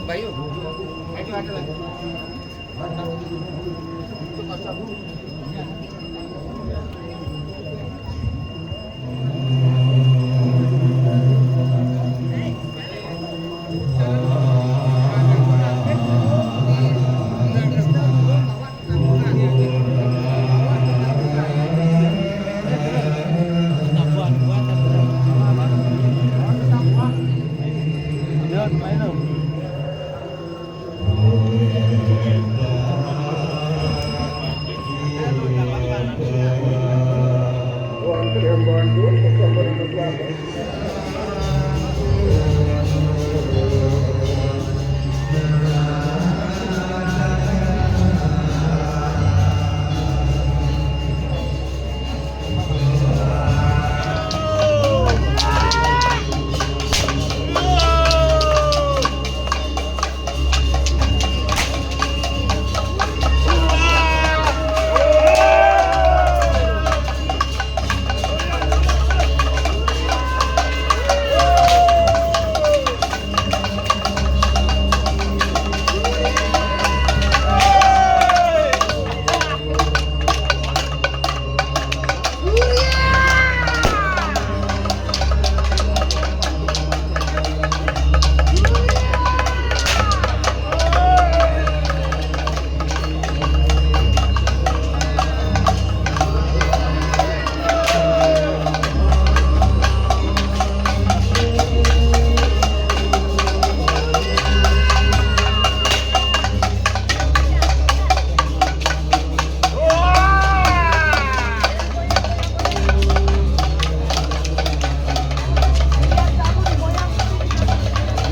Bayu, itu ada lagi.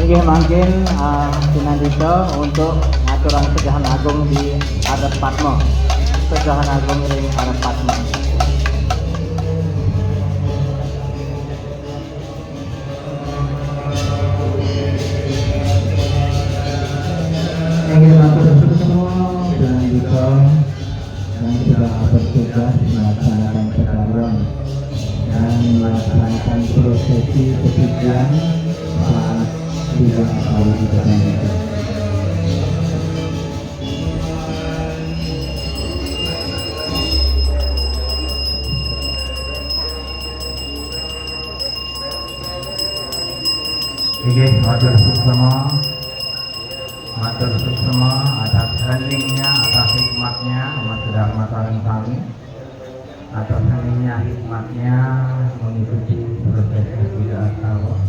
Ini mungkin Sinandito untuk aturan Sedahan Agung di Adat Patmo. Sedahan Agung di Adat Patmo. Ingin matur semua dan juga yang sudah bertugas melaksanakan pencarian dan melaksanakan prosesi pesucian saat tidak tahu kita itu. Oke, matur semua atas healingnya, atas hikmatnya, amat sudah mataran kami. atau seninya hikmatnya mengikuti proses tidak tahu.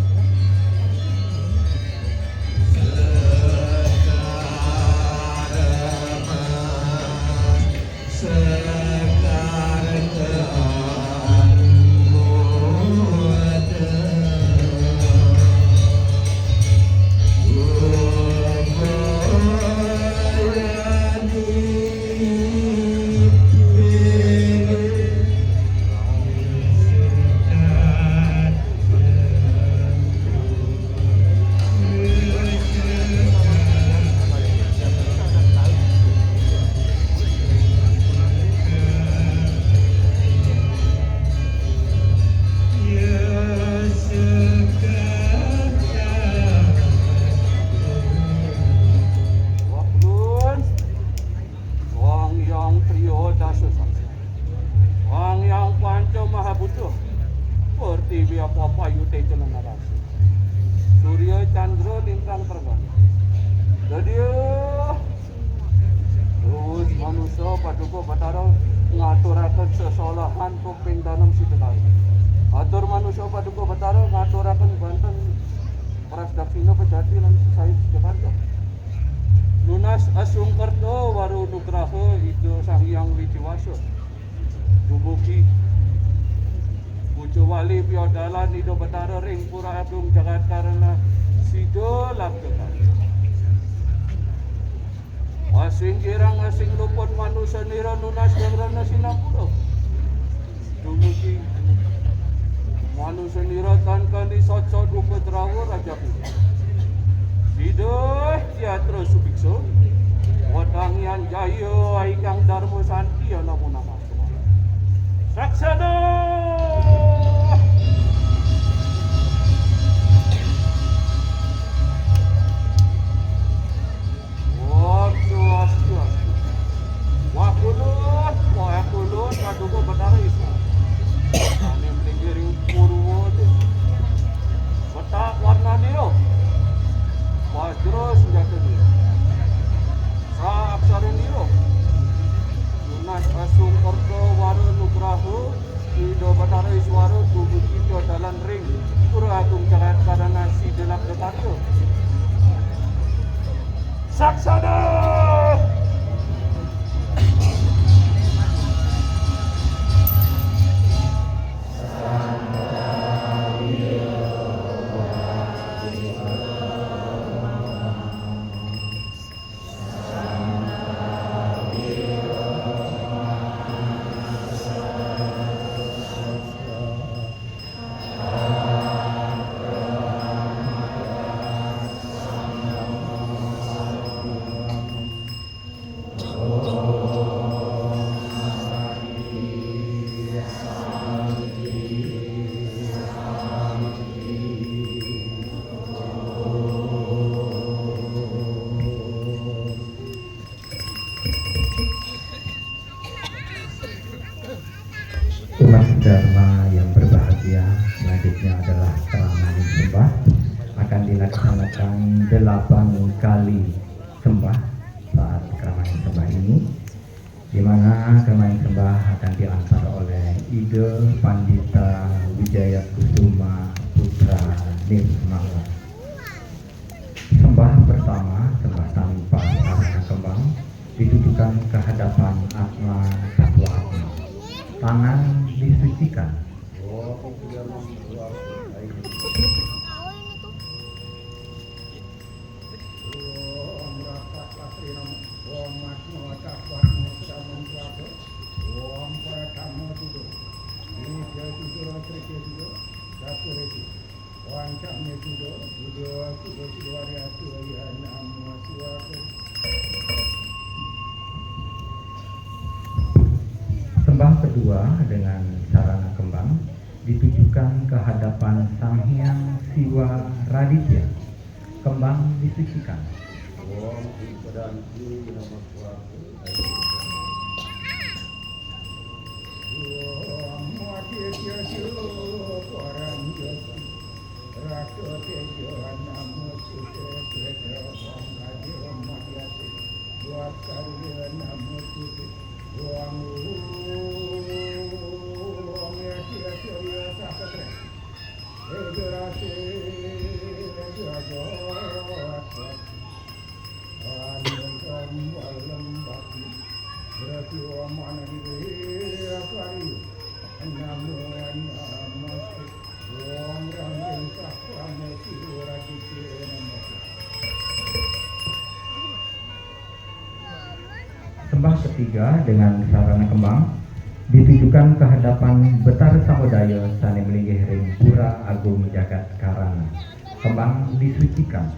Surya Chandra lintang terbang. Jadi terus manusia paduka batara ngaturaken sesolahan kuping dalam sidetahe. Atur manusia paduka batara ngaturaken banten prasdaksina pejati lan sesait Jakarta. Lunas asungkerto waru nugraha ijo Sanghyang Widiwasa. Dumugi Pujo Wali Piodalan Ido Batara Ring Pura Agung Jagat Karana Sido Labdekan. Asing kirang asing luput manusia nira nunas gangrana sinampulo. Dumugi manusia nira tankani sotsot upetrawo rajaku. Sido Tiatro Subikso Wadangian Jayo Aikang Darmo Santi Namu Nama Saksana. Wakulun, paduka batara isna. Kami meligiring purwo deh. Betak warna niro. Wajro senjata niro. Sa aksara niro. Lunas asung kordo waru nugraho. Ido batara iswaro tubuh kita dalam ring. Pura agung jagat karana si delak dekarto. Saksana. Umat Dharma yang berbahagia, selanjutnya adalah keramaian sembah. Akan dilaksanakan 8 kali sembah saat keramaian sembah ini, di mana keramaian sembah akan diantar oleh Ide Pandita Wijaya Kusuma Putra Nirmala. Sembah pertama, sembah tanpa sarana kembang, ditujukan ke hadapan Atma Satwa Atma. Tangan disucikan. Sembah kedua dengan sarana kembang ditujukan ke hadapan Sang Hyang Siwa Raditya. Kembang disucikan. ketiga dengan sarana kembang ditujukan ke hadapan Betara Samodaya Sane Melinggih ring Pura Agung Jagat Karana. Kembang disucikan.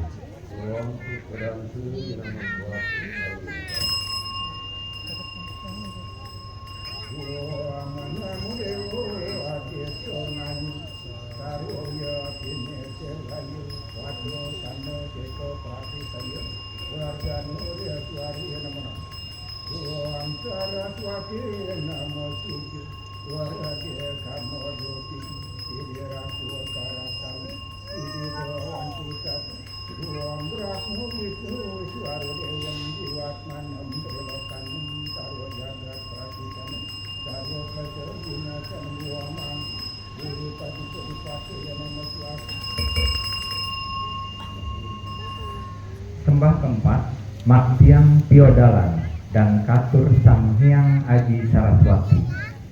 Sembah keempat, Maktiang Piodalan dan Katur Sang Hyang Aji Saraswati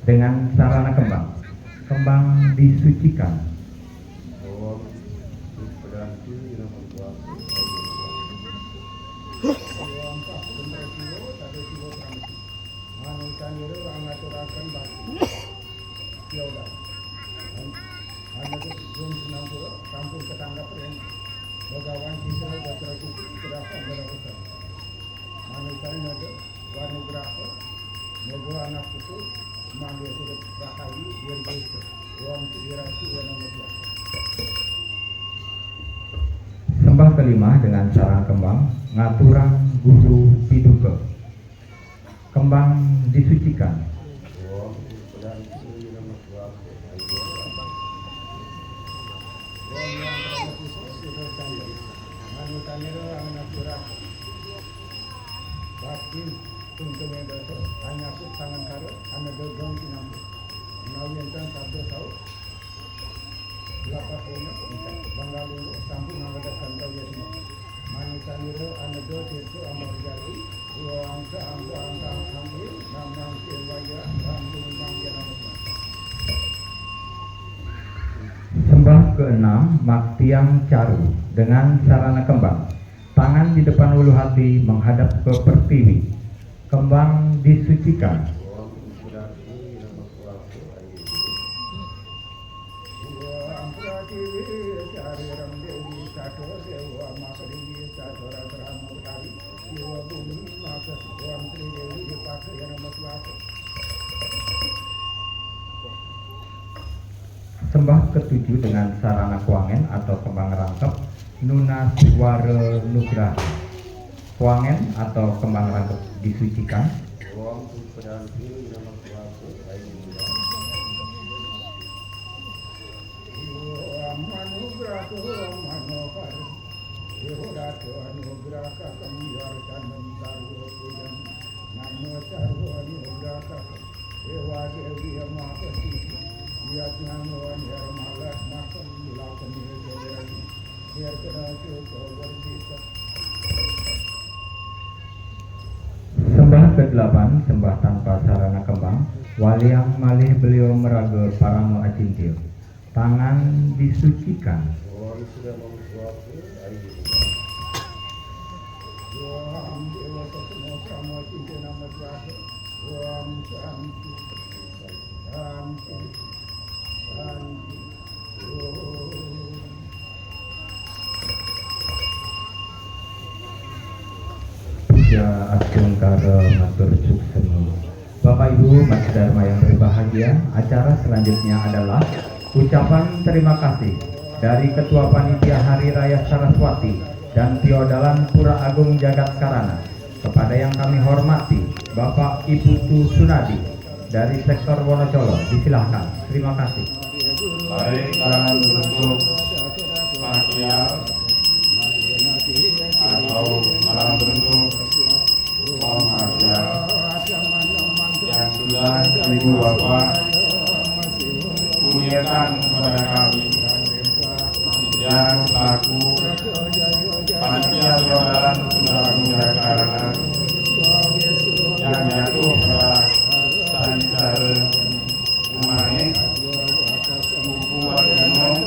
dengan sarana kembang. Kembang disucikan. Sembah kelima dengan sarana kembang Ngaturang Guru Piduka. Kembang disucikan. Sembah keenam, Maktiang Caru dengan sarana kembang. Tangan di depan ulu hati menghadap ke Pertiwi. Kembang disucikan. Sembah ketujuh dengan sarana kuangen atau kembang rangkep Nuna Swara Nugraha. Kuangen atau kembang rangkep disucikan. Sembah ke-8, sembah tanpa sarana kembang, Waliang malih beliau meraga Paramo Acintya. Tangan disucikan. Puja Astungkara Matur Suksemu. Bapak Ibu Mas Dharma yang berbahagia, acara selanjutnya adalah ucapan terima kasih dari Ketua Panitia Hari Raya Saraswati dan Piodalan Pura Agung Jagat Karana kepada yang kami hormati Bapak Ibu Tu Sunadi dari sektor Wonocolo. Disilahkan. Terima kasih. Baik, karangan bentuk material atau dalam bentuk form material yang sudah Ibu Bapak kurniakan kepada kami yang selaku panitia Piodalan Pura Agung Jagat Karana yang jatuh pada Sanicara Umanis Buat Gunung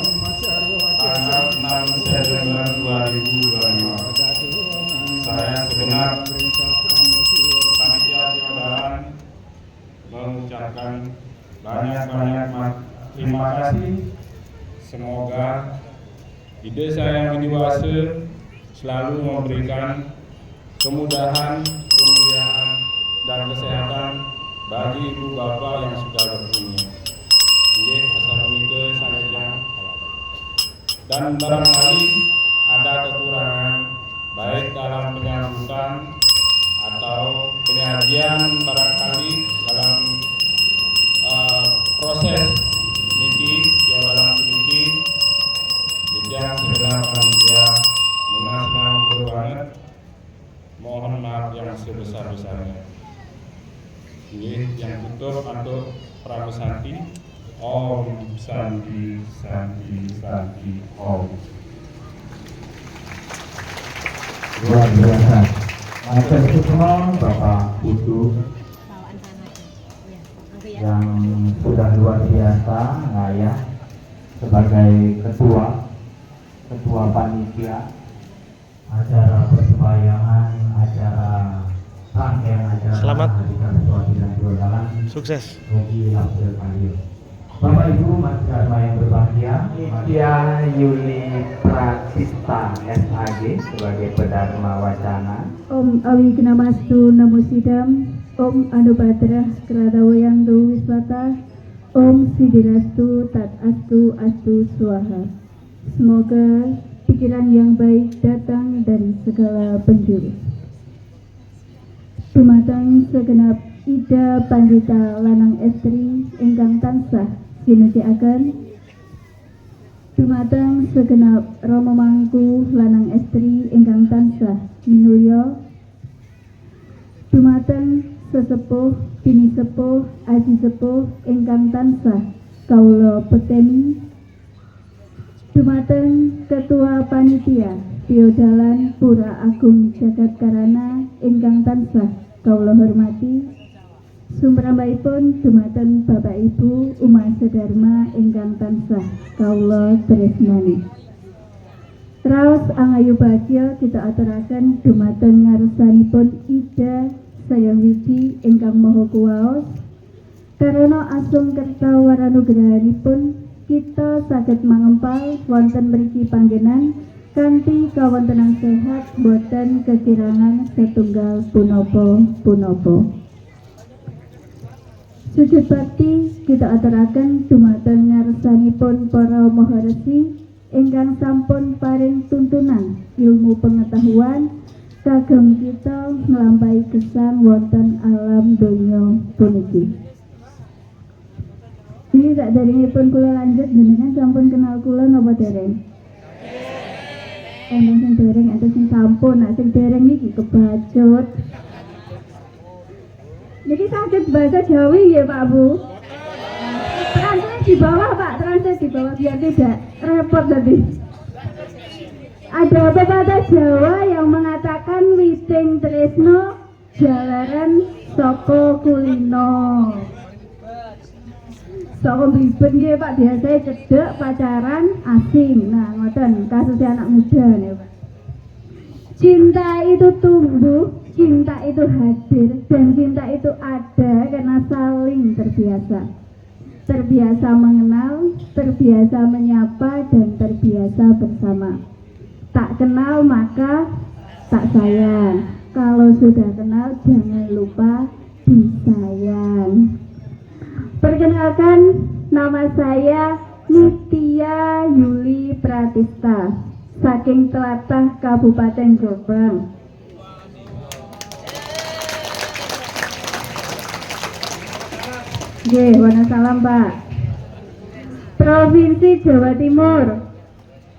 tanggal 6 September 2025. Saya segenap panitia Piodalan Banyak-banyak terima kasih. Semoga di desa yang Widiwase selalu memberikan kemudahan, kemuliaan, dan kesehatan bagi ibu bapak yang sudah berpunya. Nggih, asal sangatnya. Dan barangkali ada kekurangan baik dalam penyambutan atau penyajian, barangkali dalam proses niki dalam niki yang segenap manusia menasihkan banget, mohon maaf yang sebesar-besarnya. Ini yang tutup untuk Pramesanti. Om Santi Santi Santi Om. Luar biasa. Matur suwun Bapak Putu yang sudah luar biasa ngayah sebagai ketua panitia acara persembayangan, acara rangkaian acara Selamat. Hari Kesucian Dodalan Sukses. Mugi Abdul Kadir. Bapak Ibu Mas Dharma yang berbahagia, Nitya Yuli Pratista SAG sebagai Pedharma Wacana. Om Awignamastu Namo Sidam, Om Anubadrah Kradawayang Du Wiswata, Om Sidirastu Tat Astu Astu Swaha. Semoga pikiran yang baik datang dari segala penjuru. Dumateng segenap Ida Pandita Lanang Estri ingkang tansah sinuciaken, dumateng segenap Rama Mangku Lanang Estri ingkang tansah minulya, dumateng sesepuh bini sepuh aji sepuh ingkang tansah kawula peteni, dumateng ketua panitia Biodalan Pura Agung Jagatkarana ingkang tansah kawula hormati, sumrambahipun dumateng Bapak Ibu Umat Sedharma ingkang tansah kawula tresnani. Raos angayu bagya kita aturaken dumateng ngarsanipun Ida Sayang Wiji ingkang Maha Kuwaos. Karana asung kersa waranugrahanipun kita saged mangempal wonten mriki panggenan kanthi kawontenan sehat boten kekirangan setunggal punapa-punapa. Sujud bakti kita aturaken dumateng ngarsanipun para maharesi ingkang sampun paring tuntunan ilmu pengetahuan kagem kita nglampahi gesang wonten alam donya puniki. Jadi sak derengipun kula lanjut, jenengan sampun kenal kula napa dereng? Enten sing dereng, enten sing sampun, nek sing dereng niki kebacut. Jadi sakit bahasa Jawi ya Pak Bu. Translate di bawah Pak, translate di bawah biar tidak repot tadi. Ada pepatah Jawa yang mengatakan witing tresno jalaran saka kulino. Saka bliben nggih Pak, biasanya cedek pacaran asing. Nah, ngoten kasusnya anak muda nih Pak. Cinta itu tumbuh, cinta itu hadir, dan cinta itu ada karena saling terbiasa. Terbiasa mengenal, terbiasa menyapa, dan terbiasa bersama. Tak kenal maka tak sayang. Kalau sudah kenal jangan lupa disayang. Perkenalkan, nama saya Nitya Yuli Pratista, saking Tlatah Kabupaten Jombang. Nggih, Wonosalam Pak. Provinsi Jawa Timur.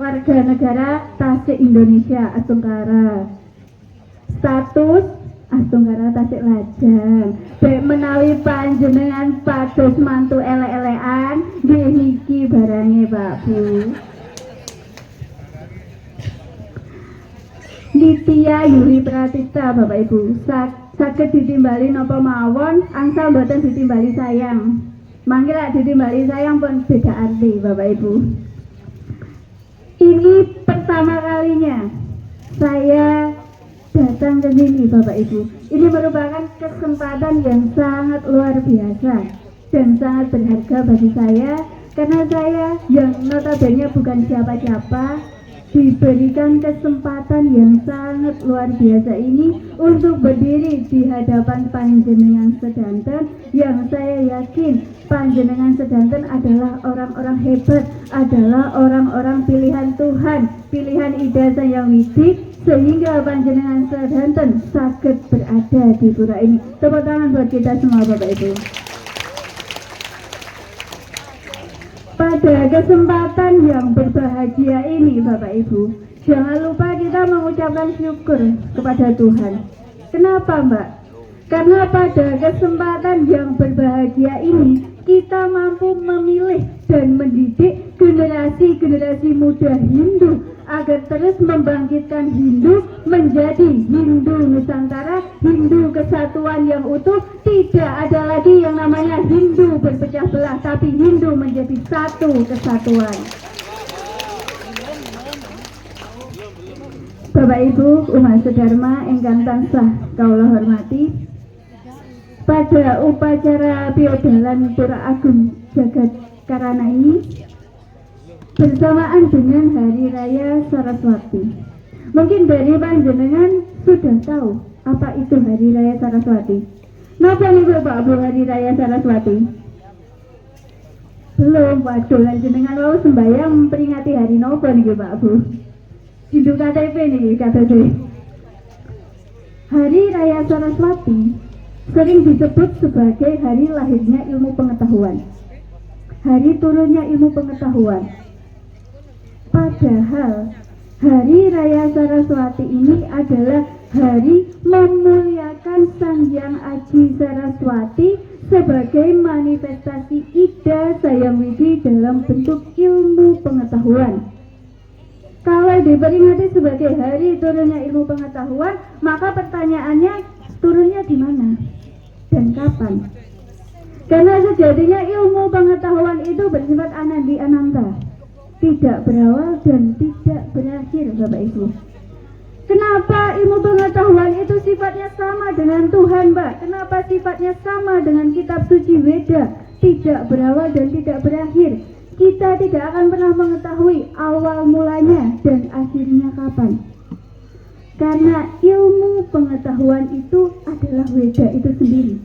Warga negara Tasik Indonesia, Astungkara. Status Astungkara Tasik Lajang. Bek menawi panjenengan pados mantu elek-elekan, nggih niki barange Pak Bu. Nitya Yuli Pratista Bapak Ibu, saged ditimbali napa mawon, angsal mboten ditimbali sayang. Mangke lek ditimbali sayang pun beda arti Bapak Ibu. Ini pertama kalinya saya datang ke sini Bapak Ibu. Ini merupakan kesempatan yang sangat luar biasa. dan sangat berharga bagi saya, karena saya yang notabene bukan siapa-siapa diberikan kesempatan yang sangat luar biasa ini untuk berdiri di hadapan panjenengan sedanten, yang saya yakin panjenengan sedanten adalah orang-orang hebat, adalah orang-orang pilihan Tuhan, pilihan Ida Sang Widi, sehingga panjenengan sedanten sakit berada di pura ini. Tepuk tangan buat kita semua Bapak Ibu. Pada kesempatan yang berbahagia ini Bapak Ibu, jangan lupa kita mengucapkan syukur kepada Tuhan. Kenapa Mbak? Karena pada kesempatan yang berbahagia ini kita mampu memilih dan mendidik generasi-generasi muda Hindu agar terus membangkitkan Hindu menjadi Hindu Nusantara, Hindu kesatuan yang utuh. Tidak ada lagi yang namanya Hindu berpecah belah, tapi Hindu menjadi satu kesatuan. Bapak Ibu umat sedharma ingkang tansah kaula hormati, pada upacara piodalan Pura Agung Jagat Karana ini bersamaan dengan Hari Raya Saraswati. Mungkin dari panjenengan sudah tahu apa itu Hari Raya Saraswati. Napa niku Pak Bu Hari Raya Saraswati? Belum, waduh panjenengan wau sembahyang memperingati hari napa niku Pak Bu? Hindu KTP niki kata saya. Hari Raya Saraswati sering disebut sebagai hari lahirnya ilmu pengetahuan, hari turunnya ilmu pengetahuan. Padahal Hari Raya Saraswati ini adalah hari memuliakan Sang Hyang Aji Saraswati sebagai manifestasi Ida Sang Widi dalam bentuk ilmu pengetahuan. Kalau diperingati sebagai hari turunnya ilmu pengetahuan, maka pertanyaannya, turunnya di mana dan kapan? Karena sejatinya ilmu pengetahuan itu bersifat anandi ananta, tidak berawal dan tidak berakhir Bapak Ibu. Kenapa ilmu pengetahuan itu sifatnya sama dengan Tuhan Mbak? Kenapa sifatnya sama dengan kitab suci Weda, tidak berawal dan tidak berakhir? Kita tidak akan pernah mengetahui awal mulanya dan akhirnya kapan. Karena ilmu pengetahuan itu adalah Weda itu sendiri,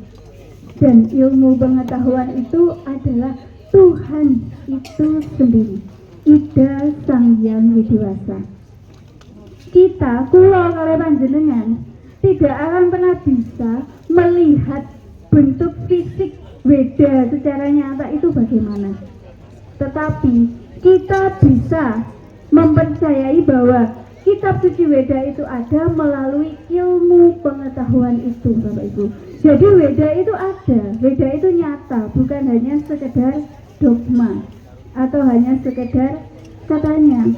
dan ilmu pengetahuan itu adalah Tuhan itu sendiri, Ida Sang Hyang Widiwasa. Kita, kula karo panjenengan, tidak akan pernah bisa melihat bentuk fisik Weda secara nyata itu bagaimana. Tetapi kita bisa mempercayai bahwa kitab suci Weda itu ada melalui ilmu pengetahuan itu Bapak Ibu. Jadi Weda itu ada, Weda itu nyata, bukan hanya sekedar dogma atau hanya sekedar katanya.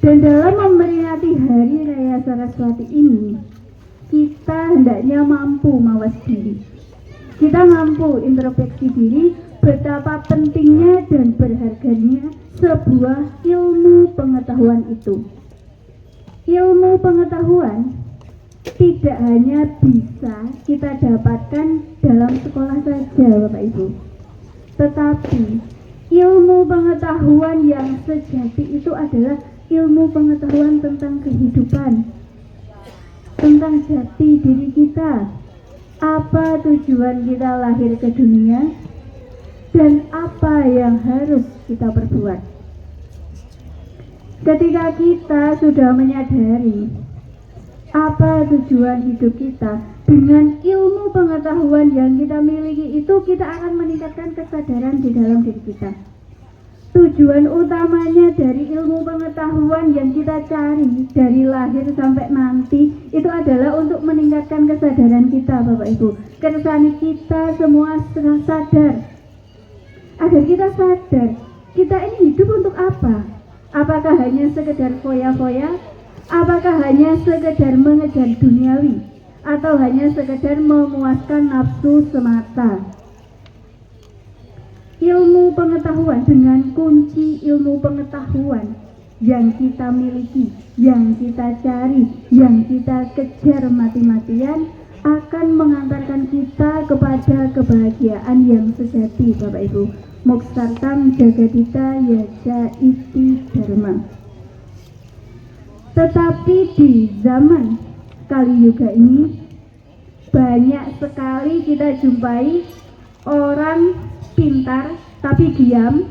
Dan dalam memperingati Hari Raya Saraswati ini, kita hendaknya mampu mawas diri. Kita mampu introspeksi diri betapa pentingnya dan berharganya sebuah ilmu pengetahuan itu. Ilmu pengetahuan tidak hanya bisa kita dapatkan dalam sekolah saja Bapak Ibu, tetapi ilmu pengetahuan yang sejati itu adalah ilmu pengetahuan tentang kehidupan, tentang jati diri kita, apa tujuan kita lahir ke dunia, dan apa yang harus kita perbuat. Ketika kita sudah menyadari apa tujuan hidup kita, dengan ilmu pengetahuan yang kita miliki itu kita akan meningkatkan kesadaran di dalam diri kita. Tujuan utamanya dari ilmu pengetahuan yang kita cari dari lahir sampai nanti itu adalah untuk meningkatkan kesadaran kita Bapak Ibu. Kersane kita semua sadar, agar kita sadar kita ini hidup untuk apa? Apakah hanya sekedar foya-foya? Apakah hanya sekedar mengejar duniawi? Atau hanya sekedar memuaskan nafsu semata? Ilmu pengetahuan, dengan kunci ilmu pengetahuan yang kita miliki, yang kita cari, yang kita kejar mati-matian, akan mengantarkan kita kepada kebahagiaan yang sejati, Bapak Ibu. Moksartam jagadita yaja iti dharma. Tetapi di zaman Kali Yuga ini banyak sekali kita jumpai orang pintar tapi diam,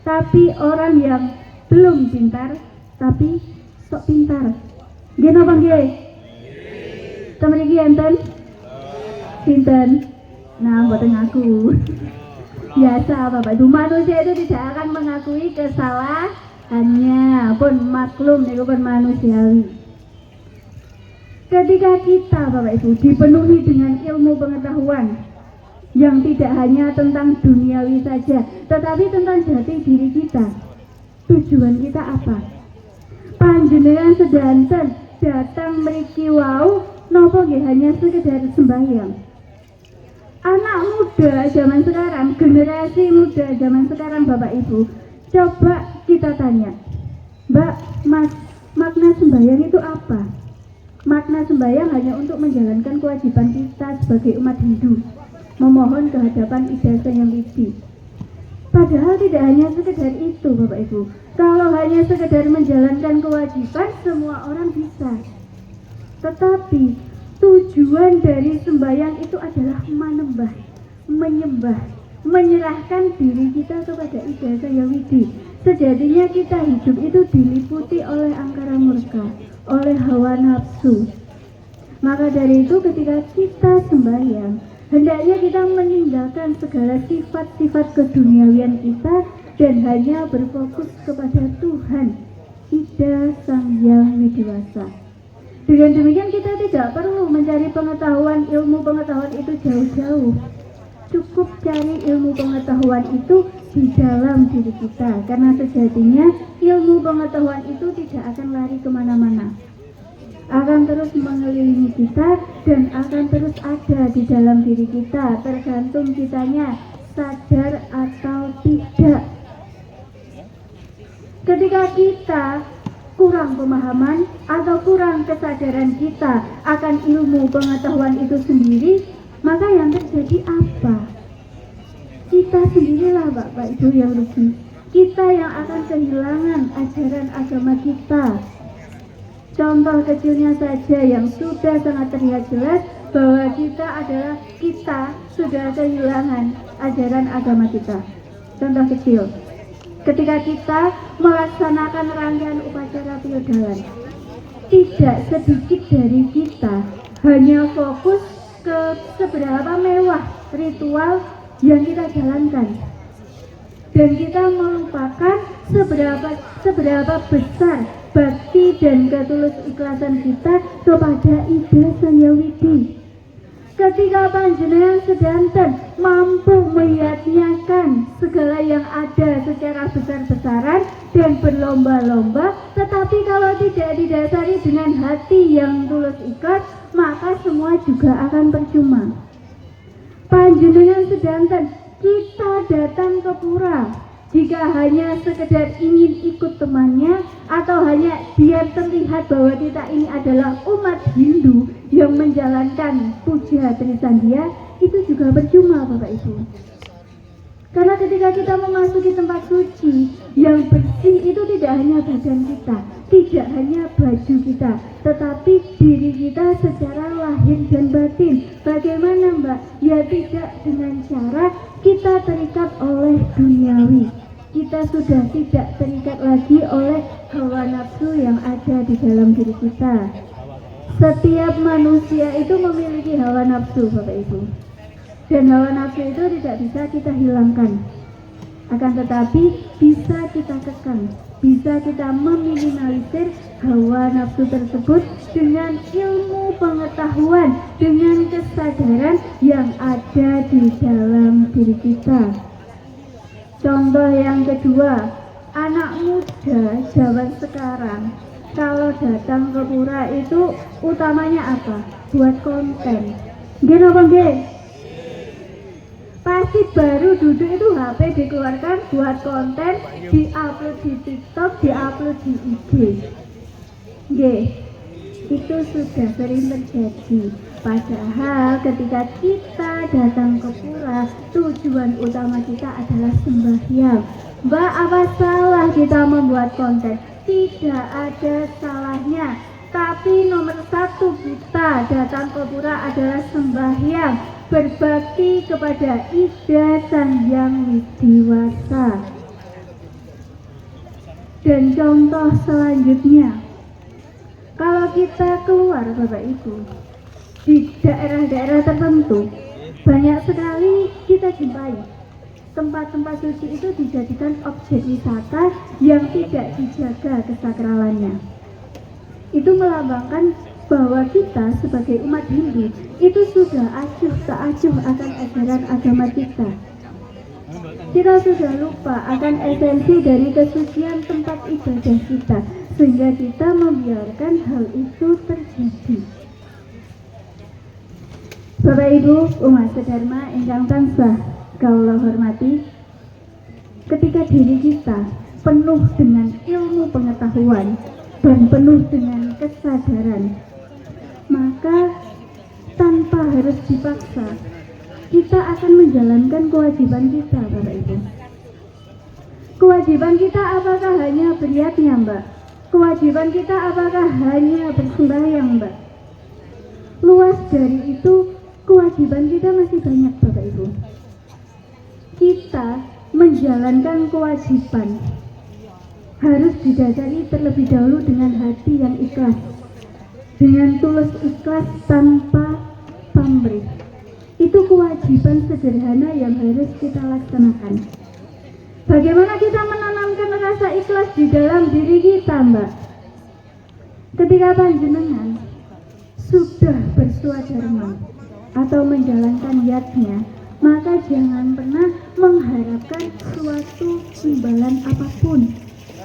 tapi orang yang belum pintar tapi sok pintar. Nggih napa nggih? Temen iki enten? Pinten? Nah, mboten ngaku. Biasa Bapak Ibu, manusia itu tidak akan mengakui kesalahannya, pun maklum itu pun manusiawi. Ketika kita Bapak Ibu dipenuhi dengan ilmu pengetahuan yang tidak hanya tentang duniawi saja, tetapi tentang jati diri kita, tujuan kita apa? Panjenengan sedanten datang mriki wau napa nggih hanya sekedar sembahyang? Anak muda zaman sekarang, generasi muda zaman sekarang Bapak Ibu, coba kita tanya, Mbak, Mas, makna sembahyang itu apa? Makna sembahyang hanya untuk menjalankan kewajiban kita sebagai umat Hindu, memohon kehadapan Ida Sang Hyang Widi. Padahal tidak hanya sekedar itu Bapak Ibu. Kalau hanya sekedar menjalankan kewajiban, semua orang bisa. Tetapi tujuan dari sembahyang itu adalah menyembah, menyerahkan diri kita kepada Ida Sang Hyang Widi. Sejatinya kita hidup itu diliputi oleh angkara murka, oleh hawa nafsu. Maka dari itu ketika kita sembahyang, hendaknya kita meninggalkan segala sifat-sifat keduniawian kita dan hanya berfokus kepada Tuhan, Ida Sang Hyang Widiwasa. Dengan demikian kita tidak perlu mencari pengetahuan, ilmu pengetahuan itu jauh-jauh. Cukup cari ilmu pengetahuan itu di dalam diri kita, karena sejatinya ilmu pengetahuan itu tidak akan lari kemana-mana, akan terus mengelilingi kita dan akan terus ada di dalam diri kita, tergantung kitanya sadar atau tidak. Ketika kita kurang pemahaman atau kurang kesadaran kita akan ilmu pengetahuan itu sendiri, maka yang terjadi apa? Kita sendirilah Bapak Ibu yang rugi. Kita yang akan kehilangan ajaran agama kita. Contoh kecilnya saja yang sudah sangat terlihat jelas bahwa kita sudah kehilangan ajaran agama kita. Contoh kecil, ketika kita melaksanakan rangkaian upacara piodalan, tidak sedikit dari kita hanya fokus ke seberapa mewah ritual yang kita jalankan, dan kita melupakan seberapa besar bakti dan ketulus ikhlasan kita kepada Ida Sang Hyang Widi. Ketika panjenengan sedanten mampu menyat-nyatkan segala yang ada secara besar-besaran dan berlomba-lomba, tetapi kalau tidak didasari dengan hati yang tulus ikhlas, maka semua juga akan percuma. Panjenengan sedanten kita datang ke pura jika hanya sekedar ingin ikut temannya, atau hanya biar terlihat bahwa kita ini adalah umat Hindu yang menjalankan puja Trisandia, itu juga percuma Bapak Ibu. Karena ketika kita memasuki tempat suci yang bersih, itu tidak hanya badan kita, tidak hanya baju kita, tetapi diri kita secara lahir dan batin. Bagaimana Mbak? Ya tidak dengan cara kita terikat oleh duniawi. Kita sudah tidak terikat lagi oleh hawa nafsu yang ada di dalam diri kita. Setiap manusia itu memiliki hawa nafsu Bapak Ibu, dan hawa nafsu itu tidak bisa kita hilangkan, akan tetapi bisa kita kekang, bisa kita meminimalisir hawa nafsu tersebut dengan ilmu pengetahuan, dengan kesadaran yang ada di dalam diri kita. Contoh yang kedua, anak muda zaman sekarang kalau datang ke pura itu utamanya apa? Buat konten. Nggih napa nggih? Pasti baru duduk itu HP dikeluarkan buat konten, diupload di TikTok, diupload di IG. Nggih, itu sudah sering terjadi. Padahal ketika kita datang ke pura, tujuan utama kita adalah sembahyang. Mbak, apa salah kita membuat konten? Tidak ada salahnya. Tapi nomor satu kita datang ke pura adalah sembahyang, berbakti kepada Ida Sang Hyang Widiwasa. Dan contoh selanjutnya, kalau kita keluar Bapak Ibu, di daerah-daerah tertentu, banyak sekali kita jumpai tempat-tempat suci itu dijadikan objek wisata yang tidak dijaga kesakralannya. Itu melambangkan bahwa kita sebagai umat Hindu itu sudah acuh tak acuh akan ajaran agama kita. Kita sudah lupa akan esensi dari kesucian tempat ibadah kita, sehingga kita membiarkan hal itu terjadi. Bapak Ibu umat sedharma ingkang tansah kula hormati, ketika diri kita penuh dengan ilmu pengetahuan dan penuh dengan kesadaran, maka tanpa harus dipaksa kita akan menjalankan kewajiban kita, Bapak Ibu. Kewajiban kita apakah hanya beriatnya, Mbak? Kewajiban kita apakah hanya bersembahyang, Mbak? Luas dari itu, kewajiban kita masih banyak, Bapak Ibu. Kita menjalankan kewajiban harus didasari terlebih dahulu dengan hati yang ikhlas, dengan tulus ikhlas tanpa pamrih. Itu kewajiban sederhana yang harus kita laksanakan. Bagaimana kita menanamkan rasa ikhlas di dalam diri kita, Mbak? Ketika panjenengan sudah berswadharma atau menjalankan niatnya, maka jangan pernah mengharapkan suatu imbalan apapun.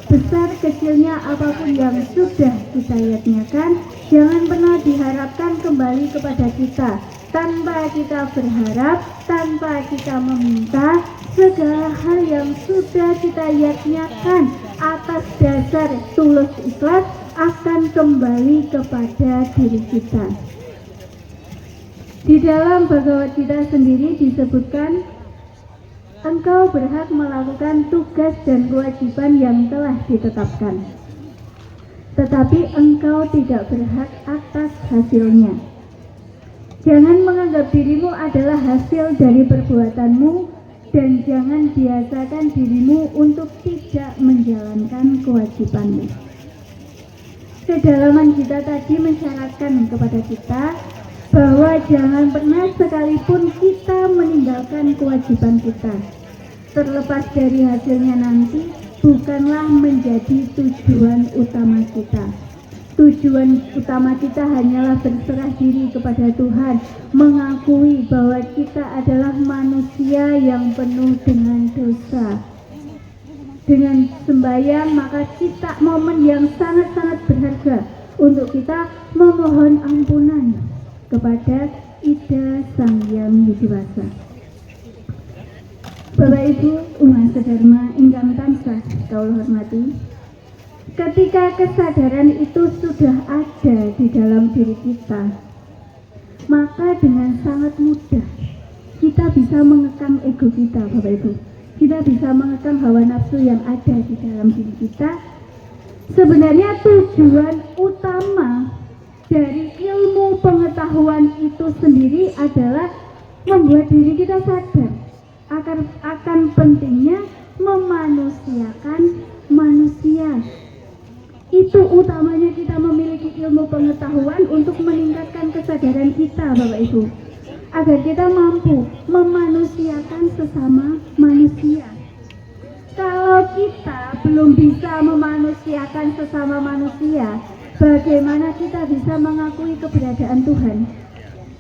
Besar kecilnya apapun yang sudah kita yatnyakan, jangan pernah diharapkan kembali kepada kita. Tanpa kita berharap, tanpa kita meminta, segala hal yang sudah kita yatnyakan atas dasar tulus ikhlas akan kembali kepada diri kita. Di dalam Bhagavad Gita sendiri disebutkan, engkau berhak melakukan tugas dan kewajiban yang telah ditetapkan, tetapi engkau tidak berhak atas hasilnya. Jangan menganggap dirimu adalah hasil dari perbuatanmu, dan jangan biasakan dirimu untuk tidak menjalankan kewajibanmu. Kedalaman kita tadi mensyaratkan kepada kita bahwa jangan pernah sekalipun kita meninggalkan kewajiban kita. Terlepas dari hasilnya nanti, bukanlah menjadi tujuan utama kita. Tujuan utama kita hanyalah berserah diri kepada Tuhan, mengakui bahwa kita adalah manusia yang penuh dengan dosa. Dengan sembahyang, maka kita momen yang sangat-sangat berharga untuk kita memohon ampunan kepada Ida Sang Hyang Widiwasa. Bapak Ibu umat sedharma ingkang tansah kula hormati, ketika kesadaran itu sudah ada di dalam diri kita, maka dengan sangat mudah kita bisa mengekang ego kita, Bapak Ibu. Kita bisa mengekang hawa nafsu yang ada di dalam diri kita. Sebenarnya tujuan utama dari ilmu pengetahuan itu sendiri adalah membuat diri kita sadar akan pentingnya memanusiakan manusia. Itu utamanya kita memiliki ilmu pengetahuan untuk meningkatkan kesadaran kita, Bapak Ibu, agar kita mampu memanusiakan sesama manusia. Kalau kita belum bisa memanusiakan sesama manusia, bagaimana kita bisa mengakui keberadaan Tuhan?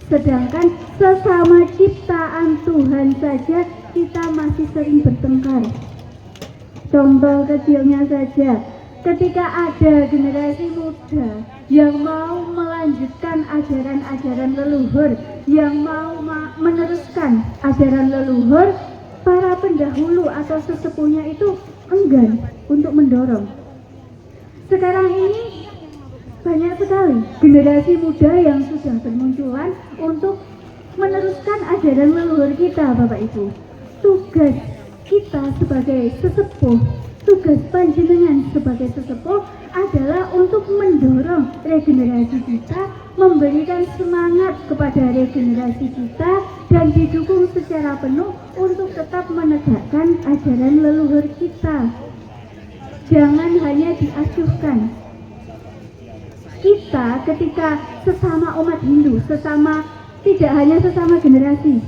Sedangkan sesama ciptaan Tuhan saja kita masih sering bertengkar. Contoh kecilnya saja, ketika ada generasi muda yang mau melanjutkan ajaran-ajaran leluhur, yang mau meneruskan ajaran leluhur, para pendahulu atau sesepuhnya itu enggan untuk mendorong. Sekarang ini banyak sekali generasi muda yang sudah bermunculan untuk meneruskan ajaran leluhur kita, Bapak Ibu. Tugas kita sebagai sesepuh, tugas panjenengan sebagai sesepuh adalah untuk mendorong regenerasi kita, memberikan semangat kepada regenerasi kita, dan didukung secara penuh untuk tetap menegakkan ajaran leluhur kita. Jangan hanya diacuhkan. Kita ketika sesama umat Hindu, tidak hanya sesama generasi,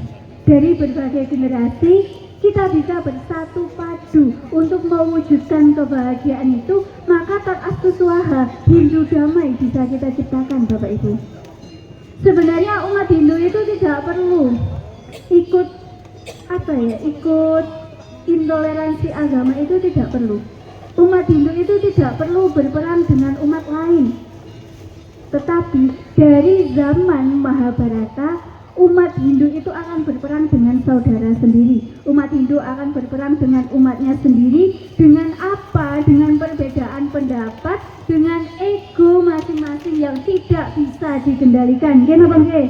dari berbagai generasi, kita bisa bersatu padu untuk mewujudkan kebahagiaan itu, maka Tat Astu Swaha, Hindu damai bisa kita ciptakan, Bapak Ibu. Sebenarnya umat Hindu itu tidak perlu ikut intoleransi agama, itu tidak perlu. Umat Hindu itu tidak perlu berperang dengan umat lain. Tetapi dari zaman Mahabharata, umat Hindu itu akan berperang dengan saudara sendiri. Umat Hindu akan berperang dengan umatnya sendiri. Dengan apa? Dengan perbedaan pendapat, dengan ego masing-masing yang tidak bisa dikendalikan. Kenapa nggih?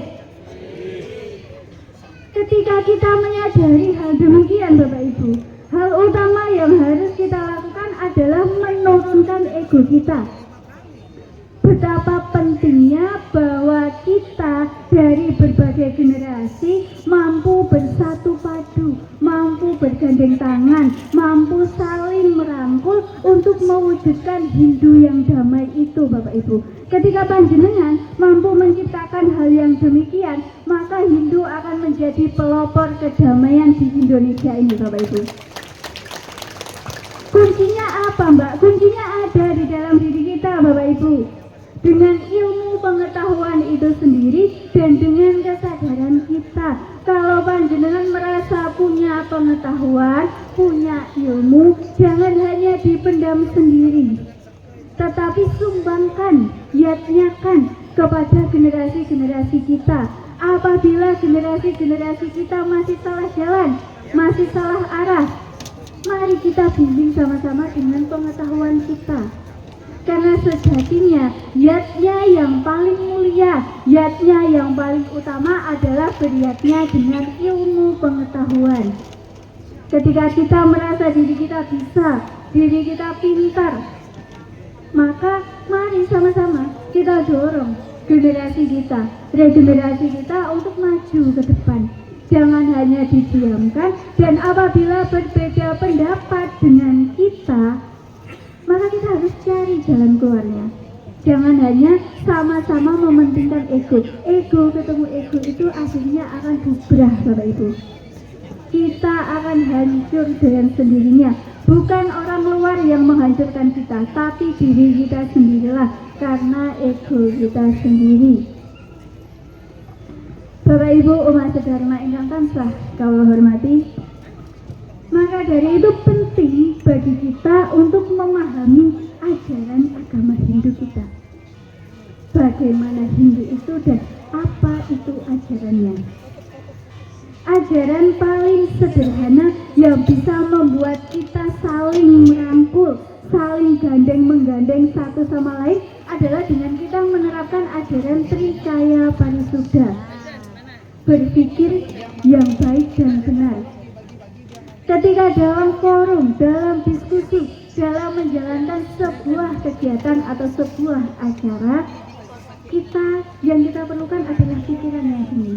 Ketika kita menyadari hal demikian, Bapak Ibu, hal utama yang harus kita lakukan adalah menurunkan ego kita. Betapa pentingnya bahwa kita dari berbagai generasi mampu bersatu padu, mampu bergandeng tangan, mampu saling merangkul untuk mewujudkan Hindu yang damai itu, Bapak Ibu. Ketika panjenengan mampu menciptakan hal yang demikian, maka Hindu akan menjadi pelopor kedamaian di Indonesia ini, Bapak Ibu. Kuncinya apa, Mbak? Kuncinya ada di dalam diri kita, Bapak Ibu. Dengan ilmu pengetahuan itu sendiri dan dengan kesadaran kita. Kalau panjenengan merasa punya pengetahuan, punya ilmu, jangan hanya dipendam sendiri, tetapi sumbangkan, yatnyakan kepada generasi-generasi kita. Apabila generasi-generasi kita masih salah jalan, masih salah arah, mari kita bimbing sama-sama dengan pengetahuan kita. Karena sejatinya yatnya yang paling mulia, yatnya yang paling utama adalah beryatnya dengan ilmu pengetahuan. Ketika kita merasa diri kita bisa, diri kita pintar, maka mari sama-sama kita dorong generasi kita, regenerasi kita untuk maju ke depan. Jangan hanya didiamkan, dan apabila berbeda pendapat dengan kita, maka kita harus cari jalan keluarnya. Jangan hanya sama-sama mementingkan ego. Ego ketemu ego itu akhirnya akan bubrah, Bapak Ibu. Kita akan hancur dengan sendirinya. Bukan orang luar yang menghancurkan kita, tapi diri kita sendirilah, karena ego kita sendiri. Bapak Ibu umat sedharma ingkang tansah kawula hormati, maka dari itu penting bagi kita untuk memahami ajaran agama Hindu kita. Bagaimana Hindu itu dan apa itu ajarannya. Ajaran paling sederhana yang bisa membuat kita saling merangkul, saling gandeng menggandeng satu sama lain adalah dengan kita menerapkan ajaran Trikaya Parisuddha. Berpikir yang baik dan benar. Ketika dalam forum, dalam diskusi, dalam menjalankan sebuah kegiatan atau sebuah acara, yang kita perlukan adalah pikiran yang ini.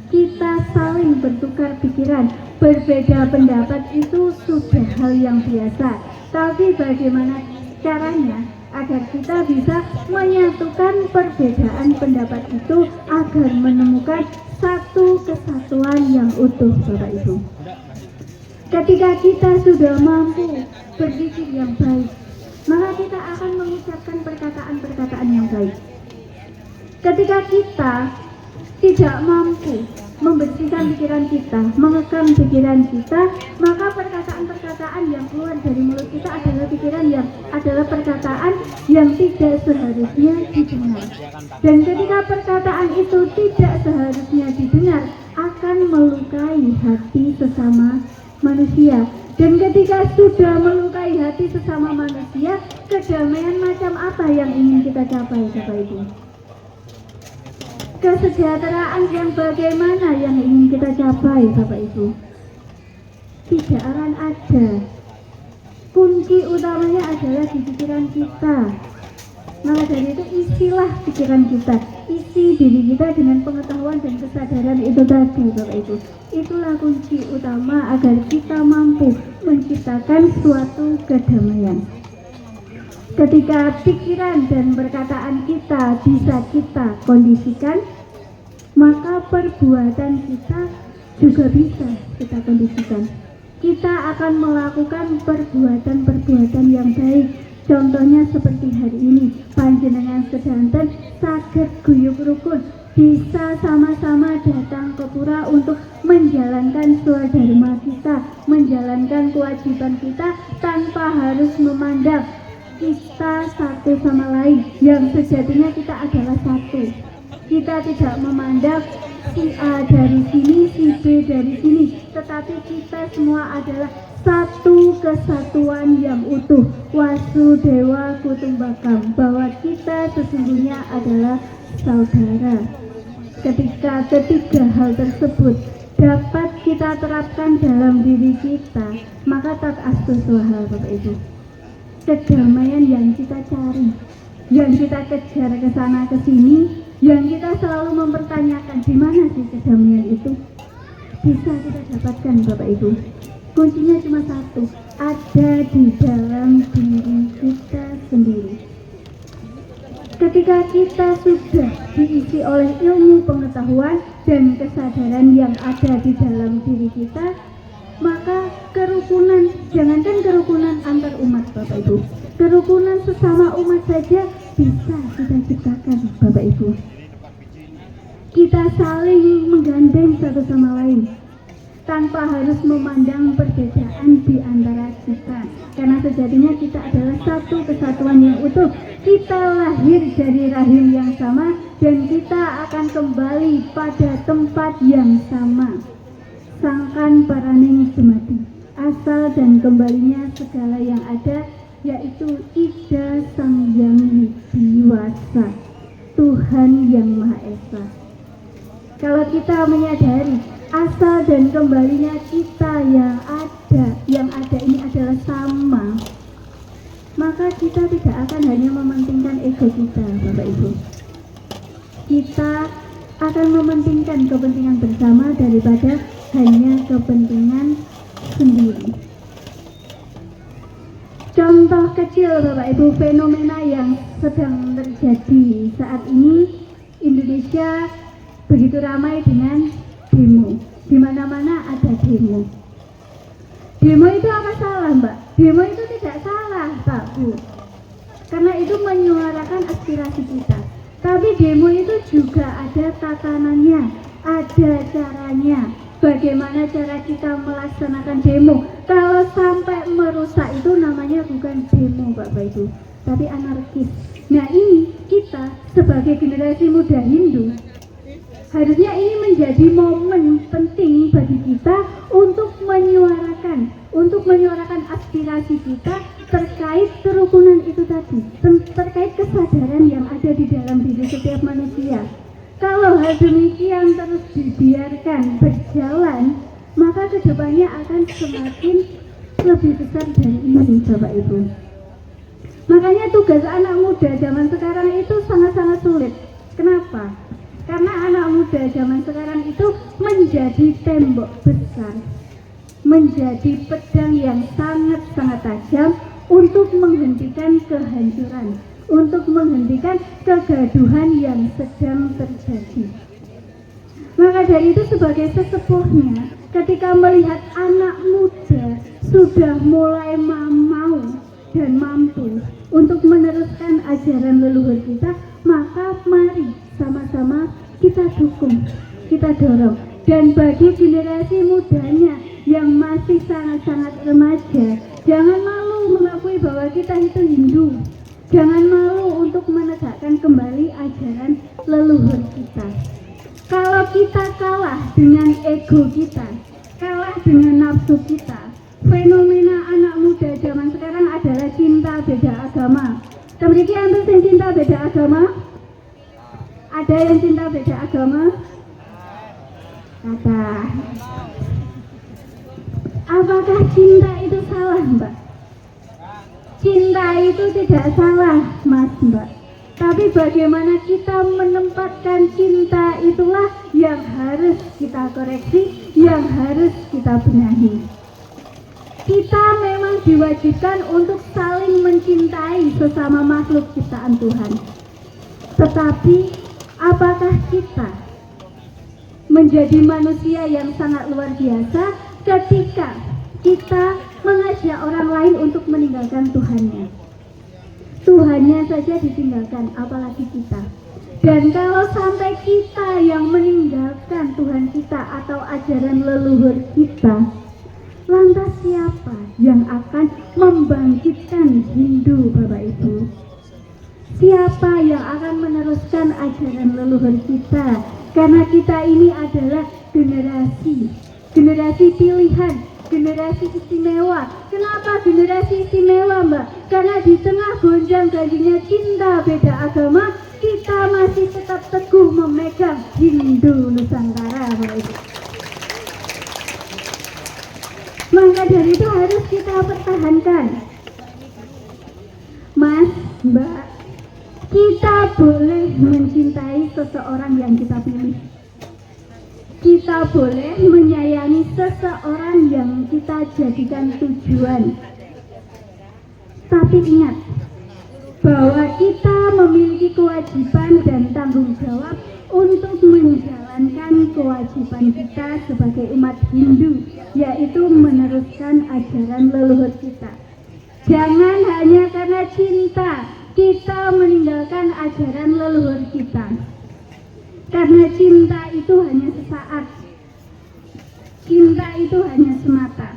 Kita saling bertukar pikiran. Berbeda pendapat itu sudah hal yang biasa. Tapi bagaimana caranya agar kita bisa menyatukan perbedaan pendapat itu agar menemukan satu kesatuan yang utuh, Bapak Ibu. Ketika kita sudah mampu berpikir yang baik, maka kita akan mengucapkan perkataan-perkataan yang baik. Ketika kita tidak mampu membersihkan pikiran kita, mengekang pikiran kita, maka perkataan-perkataan yang keluar dari mulut kita adalah perkataan yang tidak seharusnya didengar. Dan ketika perkataan itu tidak seharusnya didengar, akan melukai hati sesama manusia. Dan ketika sudah melukai hati sesama manusia, kedamaian macam apa yang ingin kita capai, Bapak Ibu? Kesejahteraan yang bagaimana yang ingin kita capai, Bapak Ibu? Tidak akan ada. Kunci utamanya adalah di pikiran kita. Maka dari itu isilah pikiran kita, isi diri kita dengan pengetahuan dan kesadaran itu tadi, Bapak Ibu. Itulah kunci utama agar kita mampu menciptakan suatu kedamaian. Ketika pikiran dan perkataan kita bisa kita kondisikan, maka perbuatan kita juga bisa kita kondisikan. Kita akan melakukan perbuatan-perbuatan yang baik. Contohnya seperti hari ini, panjenengan sedanten saged guyub rukun, bisa sama-sama datang ke pura untuk menjalankan swadharma kita, menjalankan kewajiban kita tanpa harus memandang kita satu sama lain, yang sejatinya kita adalah satu. Kita tidak memandang si A dari sini, si B dari sini, tetapi kita semua adalah satu kesatuan yang utuh, Wasudewa Kutumbakam, bahwa kita sesungguhnya adalah saudara. Ketika ketiga hal tersebut dapat kita terapkan dalam diri kita, maka tak astu swaha, Bapak Ibu. Kedamaian yang kita cari, yang kita kejar ke sana ke sini, yang kita selalu mempertanyakan di mana sih kedamaian itu, bisa kita dapatkan, Bapak Ibu. Kuncinya cuma satu, ada di dalam diri kita sendiri. Ketika kita sudah diisi oleh ilmu pengetahuan dan kesadaran yang ada di dalam diri kita, maka kerukunan, jangankan kerukunan antar umat, Bapak Ibu, kerukunan sesama umat saja bisa kita ciptakan, Bapak Ibu. Kita saling menggandeng satu sama lain tanpa harus memandang perbedaan di antara kita, karena sejatinya kita adalah satu kesatuan yang utuh. Kita lahir dari rahim yang sama dan kita akan kembali pada tempat yang sama. Sangkan paraning jemati, asal dan kembalinya segala yang ada, yaitu Ida Sang Yang Widiwasa, Tuhan yang Maha Esa. Kalau kita menyadari asal dan kembalinya kita yang ada ini adalah sama, maka kita tidak akan hanya mementingkan ego kita, Bapak Ibu. Kita akan mementingkan kepentingan bersama daripada hanya kepentingan sendiri. Contoh kecil, Bapak Ibu, fenomena yang sedang terjadi saat ini, Indonesia begitu ramai dengan demo. Di mana-mana ada demo. Demo itu apa salah, Mbak? Demo itu tidak salah, Pak Bu, karena itu menyuarakan aspirasi kita. Tapi demo itu juga ada tatanannya, ada caranya. Bagaimana cara kita melaksanakan demo? Kalau sampai merusak itu namanya bukan demo, Bapak Ibu, tapi anarkis. Nah, ini kita sebagai generasi muda Hindu, harusnya ini menjadi momen penting bagi kita untuk menyuarakan aspirasi kita terkait kerukunan itu tadi, terkait kesadaran yang ada di dalam diri setiap manusia. Kalau hal demikian terus dibiarkan berjalan, maka kedepannya akan semakin lebih besar dari ini, Bapak Ibu. Makanya tugas anak muda zaman sekarang itu sangat-sangat sulit. Kenapa? Karena anak muda zaman sekarang itu menjadi tembok besar, menjadi pedang yang sangat-sangat tajam untuk menghentikan kehancuran, untuk menghentikan kegaduhan yang sedang terjadi. Maka dari itu sebagai sesepuhnya, ketika melihat anak muda sudah mulai mau dan mampu untuk meneruskan ajaran leluhur kita, maka mari sama-sama kita dukung, kita dorong. Dan bagi generasi mudanya yang masih sangat-sangat remaja, jangan malu mengakui bahwa kita itu Hindu. Jangan malu untuk menegakkan kembali ajaran leluhur kita. Kalau kita kalah dengan ego kita, kalah dengan nafsu kita, fenomena mriki enten sing cinta beda agama? Ada yang cinta beda agama? Kata. Apakah cinta itu salah, Mbak? Cinta itu tidak salah, Mas, Mbak. Tapi bagaimana kita menempatkan cinta itulah yang harus kita koreksi, yang harus kita benahi. Kita memang diwajibkan untuk saling mencintai sesama makhluk ciptaan Tuhan. Tetapi apakah kita menjadi manusia yang sangat luar biasa ketika kita mengajak orang lain untuk meninggalkan Tuhannya? Tuhannya saja ditinggalkan, apalagi kita. Dan kalau sampai kita yang meninggalkan Tuhan kita atau ajaran leluhur kita, lantas siapa yang akan membangkitkan Hindu, Bapak Ibu? Siapa yang akan meneruskan ajaran leluhur kita? Karena kita ini adalah generasi pilihan, generasi istimewa. Kenapa generasi istimewa, Mbak? Karena di tengah gonjang-ganjingnya cinta beda agama, kita masih tetap teguh memegang Hindu Nusantara, Bapak Ibu. Maka dari itu harus kita pertahankan. Mas, Mbak, kita boleh mencintai seseorang yang kita pilih. Kita boleh menyayangi seseorang yang kita jadikan tujuan. Tapi ingat bahwa kita memiliki kewajiban dan tanggung jawab untuk menjalankan kewajiban kita sebagai umat Hindu, yaitu meneruskan ajaran leluhur kita. Jangan hanya karena cinta kita meninggalkan ajaran leluhur kita. Karena cinta itu hanya sesaat, cinta itu hanya semata.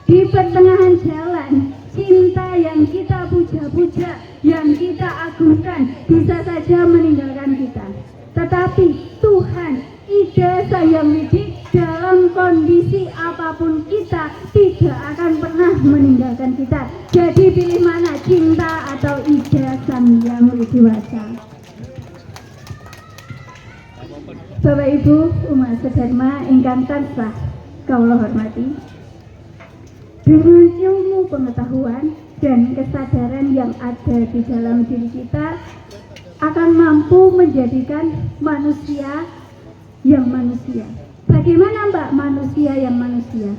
Di pertengahan jalan, cinta yang kita puja-puja, yang kita agungkan, bisa saja meninggalkan kita. Tetapi Tuhan, Ida Sang Widi, dalam kondisi apapun kita tidak akan pernah meninggalkan kita. Jadi pilih mana, cinta atau Ida Sang Widi Wasa? Bapak Ibu umat sedharma ingkang tansah kawula hormati, dengan ilmu pengetahuan dan kesadaran yang ada di dalam diri kita akan mampu menjadikan manusia yang manusia. Bagaimana, Mbak, manusia yang manusia?